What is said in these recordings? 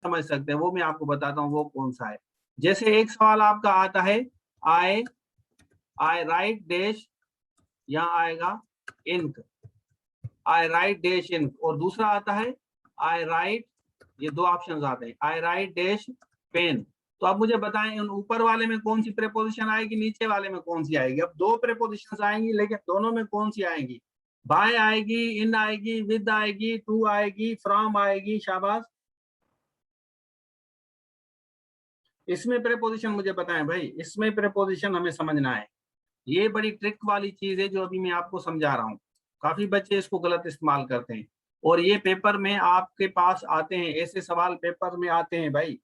समझ सकते हैं, वो मैं आपको बताता हूँ वो कौन सा है। जैसे एक सवाल आपका आता है, आई राइट डैश, यहाँ आएगा इंक, आई राइट डैश इंक, और दूसरा आता है आई राइट, ये दो ऑप्शंस आते हैं, आई राइट डैश पेन। तो अब मुझे बताएं उन ऊपर वाले में कौन सी प्रेपोजिशन आएगी, नीचे वाले में कौन सी आएगी। अब दो प्रेपोजिशन आएंगी, लेकिन दोनों में कौन सी आएंगी, बाय आएगी, इन आएगी, विद आएगी, टू आएगी, फ्रॉम आएगी, शाबाश। इसमें प्रेपोजिशन मुझे बताएं भाई, इसमें प्रेपोजिशन हमें समझना है। ये बड़ी ट्रिक वाली चीज है जो अभी मैं आपको समझा रहा हूँ। काफी बच्चे इसको गलत इस्तेमाल करते हैं, और ये पेपर में आपके पास आते हैं, ऐसे सवाल पेपर में आते हैं भाई।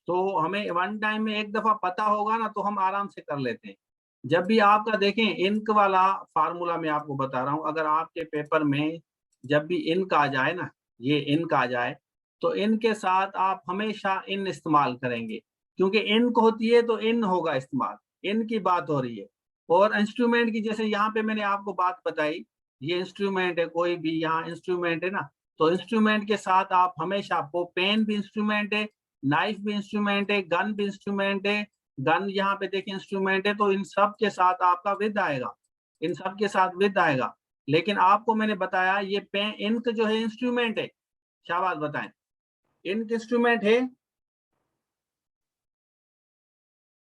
तो हमें वन टाइम में एक दफा पता होगा ना तो हम आराम से कर लेते हैं। जब भी आपका देखें इनक वाला फार्मूला मैं आपको बता रहा हूँ, अगर आपके पेपर में जब भी इनक आ जाए ना, ये इनक आ जाए, तो इन के साथ आप हमेशा इन इस्तेमाल करेंगे, क्योंकि इनक होती है तो इन होगा इस्तेमाल, इन की बात हो रही है। और इंस्ट्रूमेंट की, जैसे यहाँ पे मैंने आपको बात बताई, ये इंस्ट्रूमेंट है, कोई भी यहाँ इंस्ट्रूमेंट है ना, तो इंस्ट्रूमेंट के साथ आप हमेशा, पेन भी इंस्ट्रूमेंट है, नाइफ भी इंस्ट्रूमेंट है, गन भी इंस्ट्रूमेंट है, गन यहाँ पे देखिए इंस्ट्रूमेंट है, तो इन सब के साथ आपका विद आएगा, इन सब के साथ विद आएगा। लेकिन आपको मैंने बताया ये पेन, इंक जो है इंस्ट्रूमेंट है, शाबाश बताएं, इंक इंस्ट्रूमेंट है,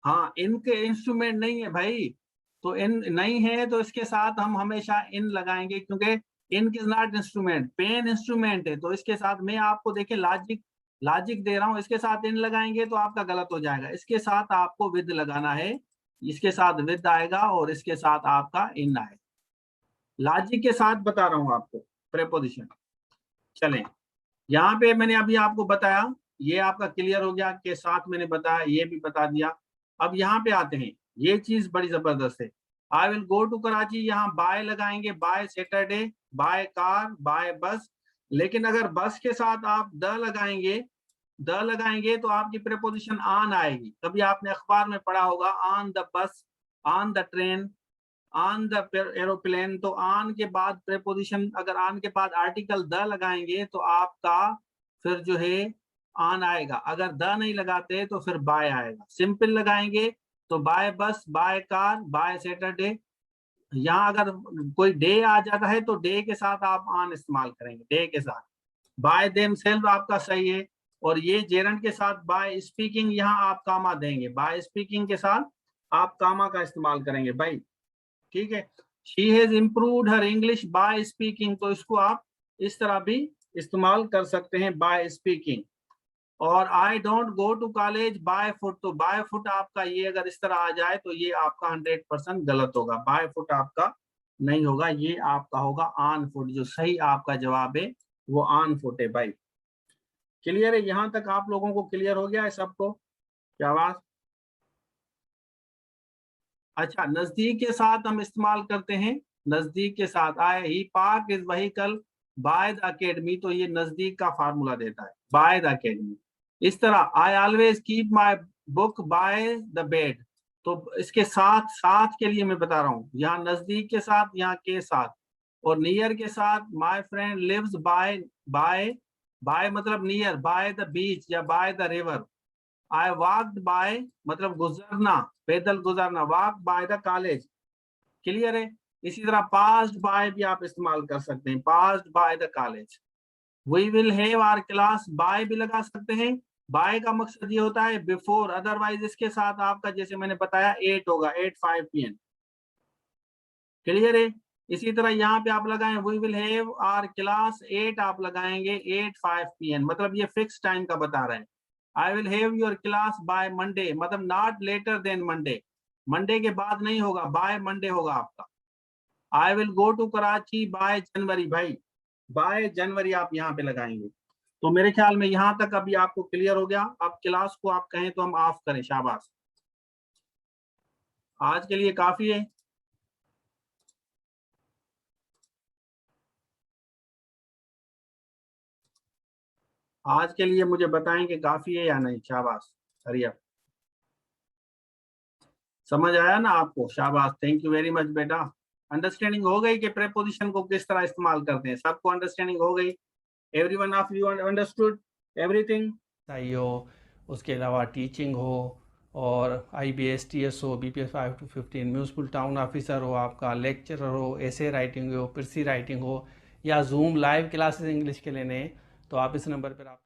हाँ इंक इंस्ट्रूमेंट नहीं है भाई, तो इन नहीं है तो इसके साथ हम हमेशा इन लगाएंगे, क्योंकि ink is not instrument, pen instrument है। तो इसके साथ मैं आपको देखिए लॉजिक लॉजिक दे रहा हूँ, इसके साथ इन लगाएंगे तो आपका गलत हो जाएगा, इसके साथ आपको विद लगाना है, इसके साथ विद आएगा और इसके साथ आपका इन आएगा। लॉजिक के साथ बता रहा हूँ आपको प्रेपोजिशन। चलें, यहाँ पे मैंने अभी आपको बताया, ये आपका क्लियर हो गया, के साथ मैंने बताया, ये भी बता दिया। अब यहाँ पे आते हैं, ये चीज बड़ी जबरदस्त है। I will go to Karachi, यहाँ बाय लगाएंगे, by Saturday, by car, by bus. लेकिन अगर बस के साथ आप द लगाएंगे तो आपकी प्रेपोजिशन ऑन आएगी। कभी आपने अखबार में पढ़ा होगा, on the bus, on the train, on the aeroplane. तो ऑन के बाद प्रेपोजिशन, अगर ऑन के बाद आर्टिकल द लगाएंगे तो आपका फिर जो है ऑन आएगा, अगर द नहीं लगाते तो फिर बाय आएगा। सिंपल लगाएंगे तो बाय बस, बाय कार, बाय सैटरडे। यहाँ अगर कोई डे आ जाता है तो डे के साथ आप ऑन इस्तेमाल करेंगे, डे के साथ। बाय देम सेल्फ आपका सही है, और ये जेरंड के साथ बाय स्पीकिंग, यहाँ आप कामा देंगे, बाय स्पीकिंग के साथ आप कामा का इस्तेमाल करेंगे भाई, ठीक है। She has improved her English by speaking, तो इसको आप इस तरह भी इस्तेमाल कर सकते हैं, बाय स्पीकिंग। और I don't go to college by foot, तो बाय फुट आपका ये अगर इस तरह आ जाए तो ये आपका 100% गलत होगा, बाय फुट आपका नहीं होगा, ये आपका होगा ऑन फुट। जो सही आपका जवाब है वो ऑन फुट है भाई। क्लियर है, यहां तक आप लोगों को क्लियर हो गया है सबको, क्या बात। अच्छा, नजदीक के साथ हम इस्तेमाल करते हैं, नजदीक के साथ, I he park is vehicle by the academy, तो ये नजदीक का फार्मूला देता है, बाय द अकेडमी। इस तरह I always keep my book by the bed, तो इसके साथ, साथ के लिए मैं बता रहा हूँ, यहाँ नजदीक के साथ, यहाँ के साथ, और नियर के साथ, my friend lives by, by, by मतलब नियर, बाय द बीच या by the river. I walked by मतलब गुजरना, पैदल गुजरना, walk by the college. Clear है। इसी तरह पास्ड बाय भी आप इस्तेमाल कर सकते हैं, passed by the college. We will have our class, by भी लगा सकते हैं। बाय का मकसद ये होता है बिफोर, अदरवाइज इसके साथ आपका जैसे मैंने बताया 8 होगा, 8:05 PM। क्लियर है। इसी तरह यहाँ पे आप लगाएं we will have our class 8, आप लगाएंगे 8:05 PM, मतलब ये फिक्स टाइम का बता रहे हैं। I will have your class by Monday, मतलब not later than Monday, Monday के बाद नहीं होगा, बाय मंडे होगा आपका। I will go to Karachi by January, भाई बाय जनवरी आप यहाँ पे लगाएंगे। तो मेरे ख्याल में यहाँ तक अभी आपको क्लियर हो गया। अब क्लास को आप कहें तो हम ऑफ करें, शाबाश, आज के लिए काफी है। आज के लिए मुझे बताएं कि काफी है या नहीं, शाबाश, हरिया, समझ आया ना आपको, शाबाश, थैंक यू वेरी मच बेटा। अंडरस्टैंडिंग हो गई कि प्रेपोजिशन को किस तरह इस्तेमाल करते हैं, सबको अंडरस्टैंडिंग हो गई, everyone of you understood. Everything. चाहिए हो, उसके अलावा टीचिंग हो, और IBS TS हो, BPS 5 to 15, municipal town officer हो, आपका लेक्चरर हो, ऐसे राइटिंग हो, कृषि राइटिंग हो, या जूम लाइव क्लासेस इंग्लिश के लेने हैं, तो आप इस नंबर पर आप